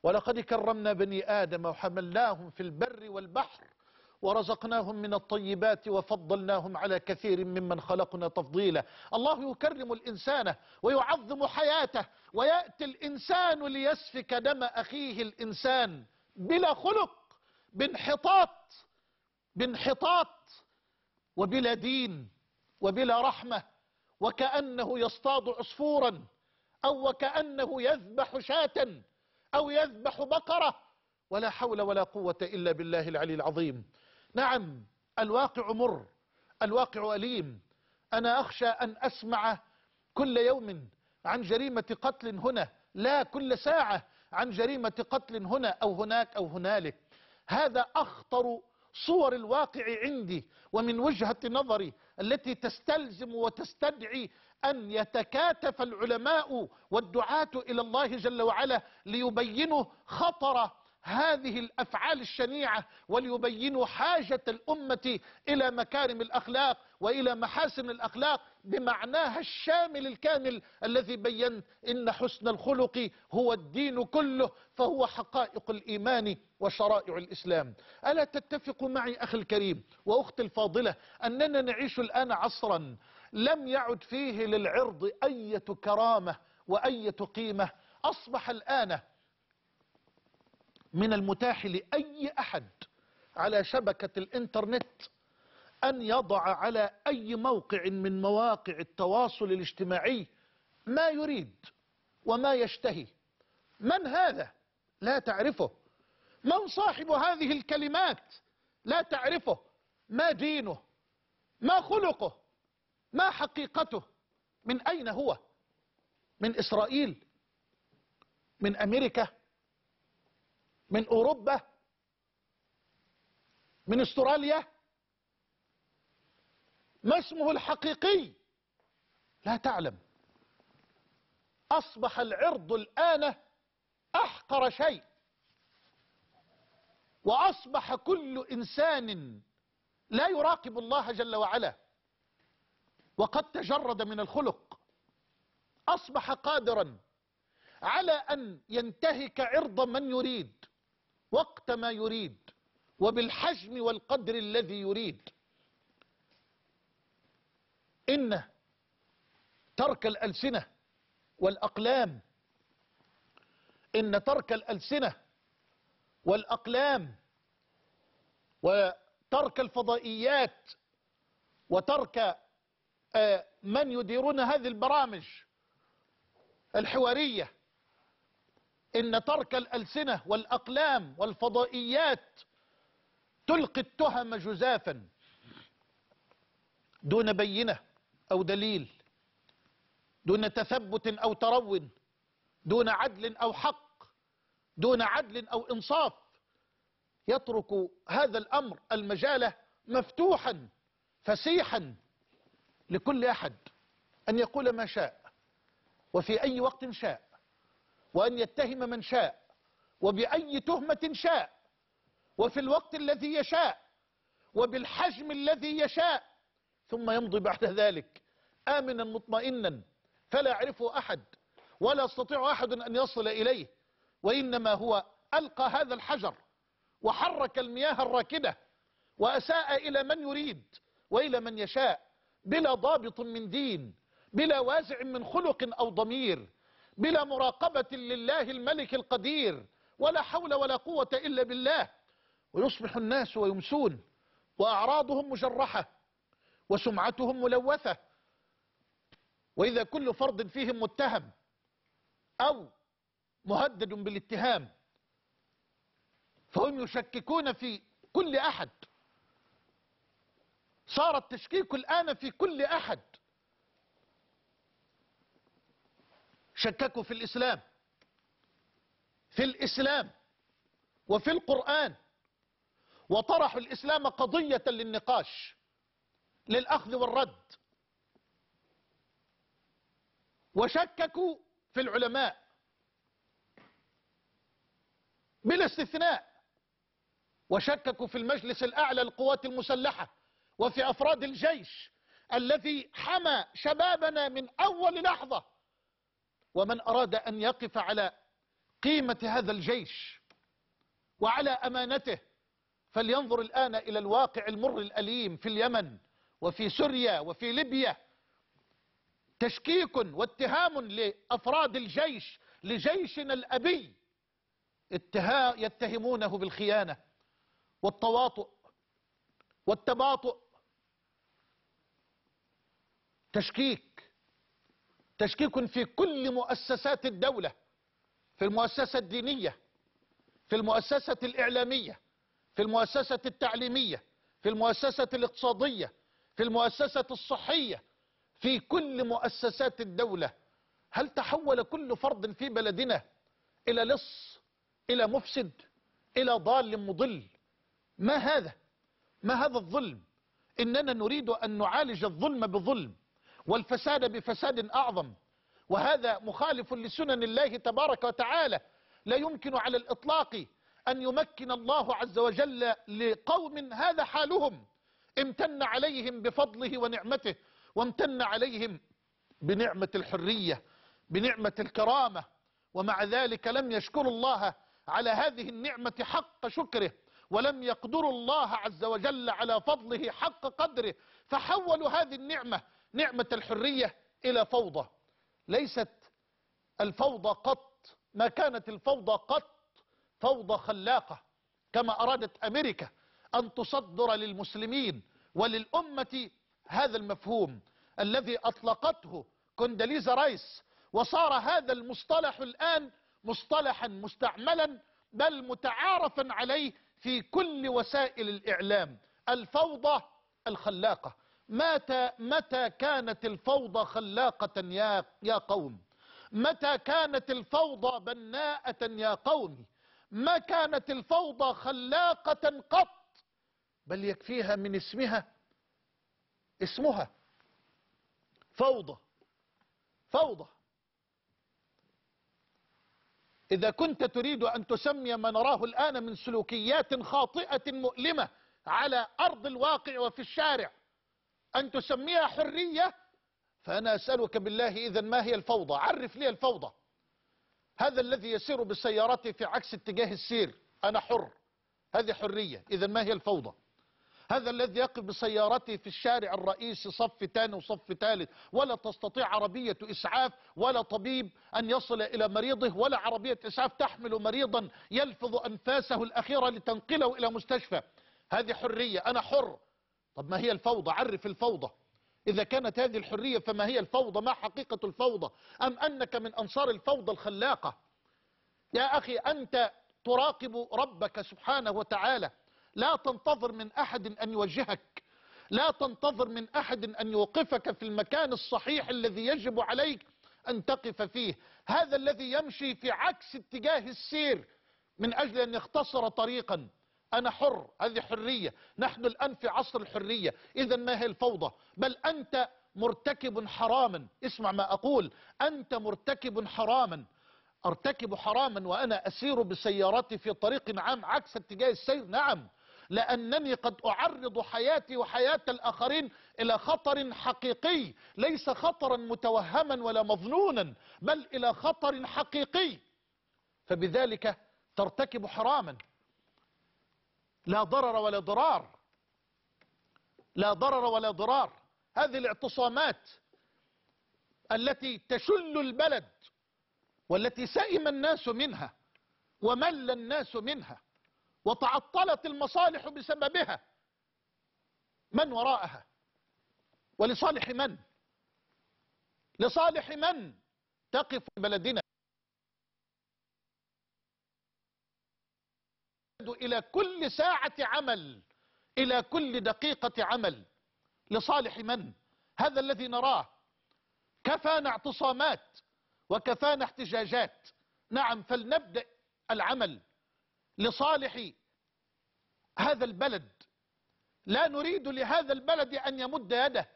ولقد كرمنا بني آدم وحملناهم في البر والبحر ورزقناهم من الطيبات وفضلناهم على كثير ممن خلقنا تفضيلا. الله يكرم الإنسان ويعظم حياته، ويأتي الإنسان ليسفك دم أخيه الإنسان بلا خلق، بانحطاط وبلا دين وبلا رحمة، وكأنه يصطاد عصفورا أو وكأنه يذبح شاة أو يذبح بقرة، ولا حول ولا قوة إلا بالله العلي العظيم. نعم، الواقع مر، الواقع أليم. أنا أخشى أن أسمع كل يوم عن جريمة قتل هنا، لا كل ساعة عن جريمة قتل هنا أو هناك أو هنالك. هذا أخطر صور الواقع عندي، ومن وجهة نظري التي تستلزم وتستدعي أن يتكاتف العلماء والدعاة إلى الله جل وعلا ليبينوا خطر هذه الأفعال الشنيعة، وليبينوا حاجة الأمة إلى مكارم الأخلاق وإلى محاسن الأخلاق بمعناها الشامل الكامل الذي بيّن إن حسن الخلق هو الدين كله، فهو حقائق الإيمان وشرائع الإسلام. ألا تتفق معي أخي الكريم وأختي الفاضلة أننا نعيش الآن عصرا لم يعد فيه للعرض أي كرامة وأي قيمة؟ أصبح الآن من المتاح لأي أحد على شبكة الإنترنت أن يضع على أي موقع من مواقع التواصل الاجتماعي ما يريد وما يشتهي. من هذا؟ لا تعرفه. من صاحب هذه الكلمات؟ لا تعرفه. ما دينه؟ ما خلقه؟ ما حقيقته؟ من أين هو؟ من إسرائيل؟ من أمريكا؟ من أوروبا؟ من استراليا؟ ما اسمه الحقيقي؟ لا تعلم. أصبح العرض الآن أحقر شيء، وأصبح كل إنسان لا يراقب الله جل وعلا وقد تجرد من الخلق أصبح قادرا على أن ينتهك عرض من يريد وقت ما يريد وبالحجم والقدر الذي يريد. إن ترك الألسنة والأقلام، إن ترك الألسنة والأقلام وترك الفضائيات وترك من يديرون هذه البرامج الحوارية، إن ترك الألسنة والأقلام والفضائيات تلقي التهم جزافا دون بينة أو دليل، دون تثبت أو ترون، دون عدل أو حق، دون عدل أو إنصاف. يترك هذا الأمر المجال مفتوحا فسيحا لكل أحد أن يقول ما شاء وفي أي وقت شاء، وأن يتهم من شاء وبأي تهمة شاء وفي الوقت الذي يشاء وبالحجم الذي يشاء، ثم يمضي بعد ذلك آمنا مطمئنا فلا يعرفه أحد ولا يستطيع أحد أن يصل إليه، وإنما هو ألقى هذا الحجر وحرك المياه الراكدة وأساء إلى من يريد وإلى من يشاء، بلا ضابط من دين، بلا وازع من خلق أو ضمير، بلا مراقبة لله الملك القدير، ولا حول ولا قوة إلا بالله. ويصبح الناس ويمسون وأعراضهم مجرحة وسمعتهم ملوثة، وإذا كل فرد فيهم متهم أو مهدد بالاتهام فهم يشككون في كل أحد. صار التشكيك الآن في كل أحد. شككوا في الإسلام، في الإسلام وفي القرآن، وطرحوا الإسلام قضية للنقاش للأخذ والرد، وشككوا في العلماء بلا استثناء، وشككوا في المجلس الأعلى للقوات المسلحة وفي أفراد الجيش الذي حمى شبابنا من أول لحظة. ومن أراد أن يقف على قيمة هذا الجيش وعلى أمانته. فلينظر الآن إلى الواقع المر الأليم في اليمن وفي سوريا وفي ليبيا. تشكيك واتهام لأفراد الجيش، لجيشنا الأبي، يتهمونه بالخيانة والتواطؤ والتباطؤ. تشكيك في كل مؤسسات الدولة، في المؤسسة الدينية، في المؤسسة الإعلامية، في المؤسسة التعليمية، في المؤسسة الاقتصادية، في المؤسسة الصحية، في كل مؤسسات الدولة. هل تحول كل فرد في بلدنا إلى لص، إلى مفسد، إلى ضال مضل؟ ما هذا؟ ما هذا الظلم؟ إننا نريد أن نعالج الظلم بظلم والفساد بفساد أعظم، وهذا مخالف لسنن الله تبارك وتعالى. لا يمكن على الإطلاق أن يمكن الله عز وجل لقوم هذا حالهم، امتن عليهم بفضله ونعمته، وامتن عليهم بنعمة الحرية، بنعمة الكرامة، ومع ذلك لم يشكروا الله على هذه النعمة حق شكره، ولم يقدروا الله عز وجل على فضله حق قدره، فحولوا هذه النعمة، نعمة الحرية، إلى فوضى. ليست الفوضى قط، ما كانت الفوضى قط فوضى خلاقة كما أرادت أمريكا أن تصدر للمسلمين وللأمة هذا المفهوم الذي أطلقته كونداليزا رايس، وصار هذا المصطلح الآن مصطلحا مستعملا بل متعارفا عليه في كل وسائل الإعلام. الفوضى الخلاقة. متى كانت الفوضى خلاقة يا قوم؟ متى كانت الفوضى بناءة يا قوم؟ ما كانت الفوضى خلاقة قط، بل يكفيها من اسمها فوضى. فوضى. إذا كنت تريد أن تسمي ما نراه الآن من سلوكيات خاطئة مؤلمة على أرض الواقع وفي الشارع أن تسميها حرية، فأنا أسألك بالله إذن ما هي الفوضى؟ عرف لي الفوضى. هذا الذي يسير بسيارته في عكس اتجاه السير أنا حر، هذه حرية. إذن ما هي الفوضى؟ هذا الذي يقف بسيارته في الشارع الرئيسي صف ثاني وصف ثالث، ولا تستطيع عربية إسعاف ولا طبيب أن يصل إلى مريضه، ولا عربية إسعاف تحمل مريضا يلفظ أنفاسه الأخيرة لتنقله إلى مستشفى، هذه حرية، أنا حر. طب ما هي الفوضى؟ عرف الفوضى. إذا كانت هذه الحرية فما هي الفوضى؟ ما حقيقة الفوضى؟ أم أنك من أنصار الفوضى الخلاقة؟ يا أخي أنت تراقب ربك سبحانه وتعالى، لا تنتظر من أحد أن يوجهك، لا تنتظر من أحد أن يوقفك في المكان الصحيح الذي يجب عليك أن تقف فيه. هذا الذي يمشي في عكس اتجاه السير من أجل أن يختصر طريقا، أنا حر، هذه حرية. نحن الآن في عصر الحرية. إذا ما هي الفوضى؟ بل أنت مرتكب حراما. اسمع ما أقول، أنت مرتكب حراما. أرتكب حراما وأنا أسير بسيارتي في طريق عام عكس اتجاه السير؟ نعم، لأنني قد أعرض حياتي وحياة الآخرين إلى خطر حقيقي، ليس خطرا متوهما ولا مظنونا، بل إلى خطر حقيقي، فبذلك ترتكب حراما. لا ضرر ولا ضرار، لا ضرر ولا ضرار. هذه الاعتصامات التي تشل البلد والتي سئم الناس منها ومل الناس منها وتعطلت المصالح بسببها، من وراءها؟ ولصالح من؟ لصالح من تقف في بلدنا؟ إلى كل ساعة عمل، إلى كل دقيقة عمل، لصالح من؟ هذا الذي نراه. كفانا اعتصامات وكفانا احتجاجات، نعم، فلنبدأ العمل لصالح هذا البلد. لا نريد لهذا البلد أن يمد يده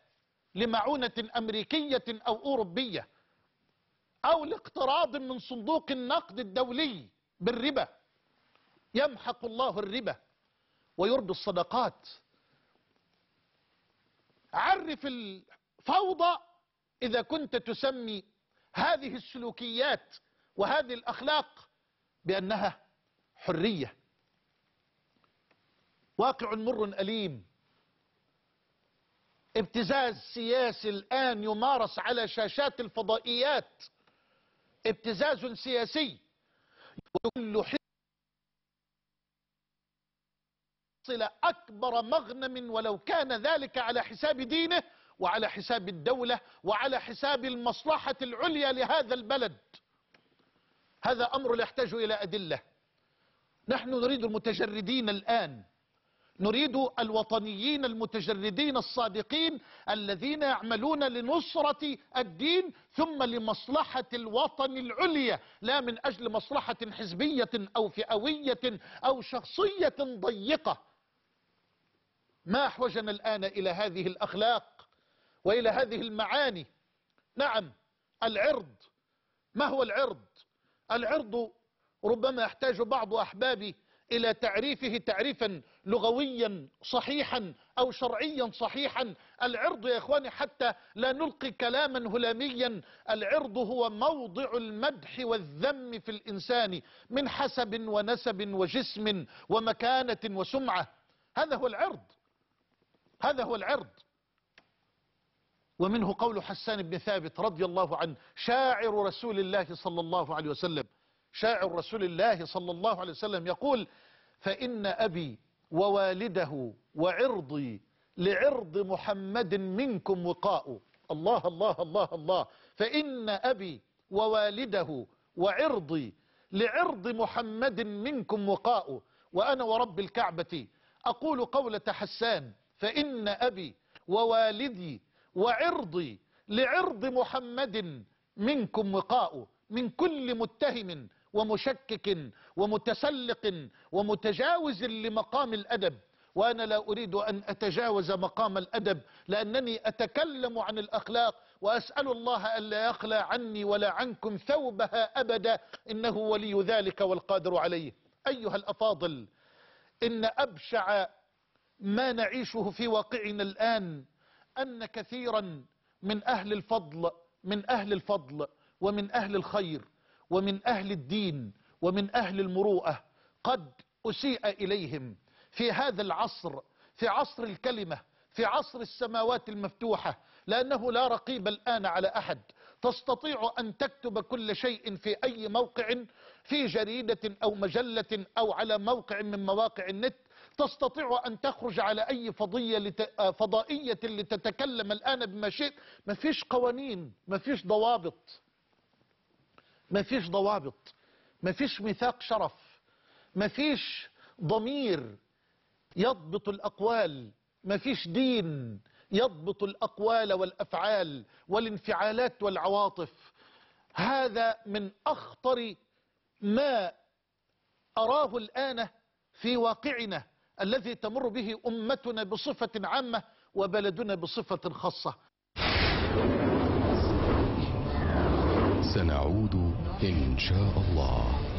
لمعونة أمريكية أو أوروبية أو لاقتراض من صندوق النقد الدولي بالربا. يمحق الله الربا ويربي الصدقات. عرف الفوضى إذا كنت تسمي هذه السلوكيات وهذه الأخلاق بأنها حرية. واقع مر أليم، ابتزاز سياسي الآن يمارس على شاشات الفضائيات، ابتزاز سياسي، وكل حزب يحصل أكبر مغنم ولو كان ذلك على حساب دينه وعلى حساب الدولة وعلى حساب المصلحة العليا لهذا البلد. هذا أمر يحتاج إلى أدلة. نحن نريد المتجردين الآن، نريد الوطنيين المتجردين الصادقين الذين يعملون لنصرة الدين ثم لمصلحة الوطن العليا، لا من أجل مصلحة حزبية أو فئوية أو شخصية ضيقة. ما أحوجنا الآن إلى هذه الأخلاق وإلى هذه المعاني؟ نعم، العرض. ما هو العرض؟ العرض ربما يحتاج بعض أحبابي إلى تعريفه تعريفا لغويا صحيحا أو شرعيا صحيحا. العرض يا إخواني حتى لا نلقي كلاما هلاميا، العرض هو موضع المدح والذم في الإنسان من حسب ونسب وجسم ومكانة وسمعة. هذا هو العرض، هذا هو العرض. ومنه قول حسان بن ثابت رضي الله عنه شاعر رسول الله صلى الله عليه وسلم، شاعر رسول الله صلى الله عليه وسلم يقول: فإن أبي ووالده وعرضي لعرض محمد منكم وقاء. الله الله الله الله. فإن أبي ووالده وعرضي لعرض محمد منكم وقاء. وأنا ورب الكعبة أقول قولة حسان: فإن أبي ووالدي وعرضي لعرض محمد منكم وقاء، من كل متهم ومشكك ومتسلق ومتجاوز لمقام الأدب. وأنا لا أريد أن أتجاوز مقام الأدب لأنني أتكلم عن الأخلاق، وأسأل الله ألا يخلى عني ولا عنكم ثوبها أبدا، إنه ولي ذلك والقادر عليه. أيها الأفاضل، إن أبشع ما نعيشه في واقعنا الآن أن كثيرا من أهل الفضل ومن أهل الخير ومن أهل الدين ومن أهل المروءة قد أسيء إليهم في هذا العصر، في عصر الكلمة، في عصر السماوات المفتوحة، لأنه لا رقيب الآن على أحد. تستطيع أن تكتب كل شيء في أي موقع، في جريدة أو مجلة أو على موقع من مواقع النت. تستطيع أن تخرج على أي فضائية لتتكلم الآن بما شئت. مفيش قوانين، مفيش ضوابط، مفيش ميثاق شرف، مفيش ضمير يضبط الأقوال، مفيش دين يضبط الأقوال والأفعال والانفعالات والعواطف. هذا من أخطر ما أراه الآن في واقعنا الذي تمر به أمتنا بصفة عامة وبلدنا بصفة خاصة. سنعود إن شاء الله.